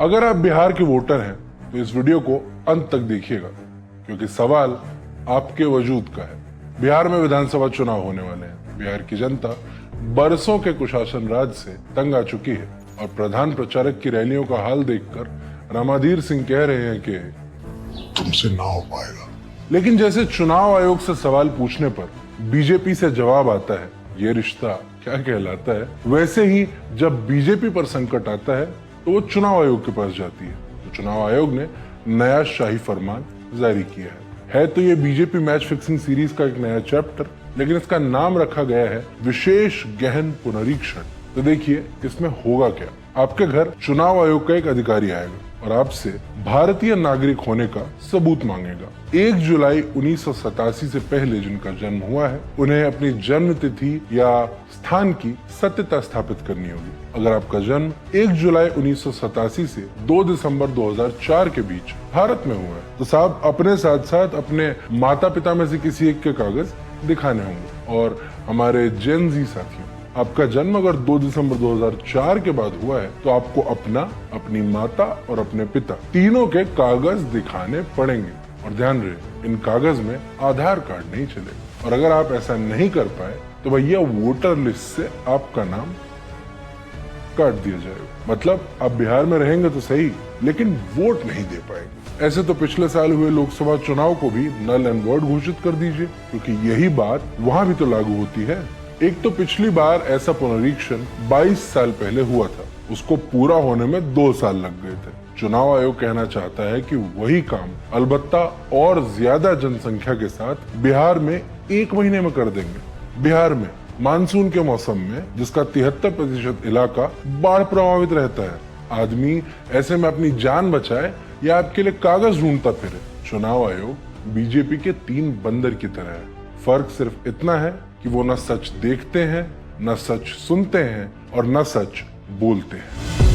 अगर आप बिहार के वोटर हैं तो इस वीडियो को अंत तक देखिएगा, क्योंकि सवाल आपके वजूद का है। बिहार में विधानसभा चुनाव होने वाले हैं। बिहार की जनता बरसों के कुशासन राज से तंग आ चुकी है और प्रधान प्रचारक की रैलियों का हाल देखकर रामाधीर सिंह कह रहे हैं कि तुमसे ना हो पाएगा। लेकिन जैसे चुनाव आयोग से सवाल पूछने पर बीजेपी से जवाब आता है, ये रिश्ता क्या कहलाता है, वैसे ही जब बीजेपी पर संकट आता है तो वो चुनाव आयोग के पास जाती है। तो चुनाव आयोग ने नया शाही फरमान जारी किया है तो ये बीजेपी मैच फिक्सिंग सीरीज का एक नया चैप्टर, लेकिन इसका नाम रखा गया है विशेष गहन पुनरीक्षण। तो देखिए इसमें होगा क्या। आपके घर चुनाव आयोग का एक अधिकारी आएगा और आपसे भारतीय नागरिक होने का सबूत मांगेगा। 1 जुलाई 1987 से पहले जिनका जन्म हुआ है उन्हें अपनी जन्म तिथि या स्थान की सत्यता स्थापित करनी होगी। अगर आपका जन्म 1 जुलाई 1987 से 2 दिसंबर 2004 के बीच भारत में हुआ है तो साहब अपने साथ साथ अपने माता पिता में से किसी एक के कागज दिखाने होंगे। और हमारे जेन जी साथियों, आपका जन्म अगर 2 दिसंबर 2004 के बाद हुआ है तो आपको अपना, अपनी माता और अपने पिता तीनों के कागज दिखाने पड़ेंगे। और ध्यान रहे, इन कागज में आधार कार्ड नहीं चलेगा। और अगर आप ऐसा नहीं कर पाए तो भैया वोटर लिस्ट से आपका नाम काट दिया जाएगा। मतलब आप बिहार में रहेंगे तो सही, लेकिन वोट नहीं दे पाएंगे। ऐसे तो पिछले साल हुए लोकसभा चुनाव को भी नल एंड वॉइड घोषित कर दीजिए, क्योंकि यही बात वहां भी तो लागू होती है। एक तो पिछली बार ऐसा पुनरीक्षण 22 साल पहले हुआ था, उसको पूरा होने में 2 साल लग गए थे। चुनाव आयोग कहना चाहता है कि वही काम अलबत्ता और ज्यादा जनसंख्या के साथ बिहार में 1 महीने में कर देंगे। बिहार में मानसून के मौसम में जिसका 73% इलाका बाढ़ प्रभावित रहता है, आदमी ऐसे में अपनी जान बचाए या आपके लिए कागज ढूंढता फिरे। चुनाव आयोग बीजेपी के 3 बंदर की तरह है। फर्क सिर्फ इतना है कि वो न सच देखते हैं, न सच सुनते हैं और न सच बोलते हैं।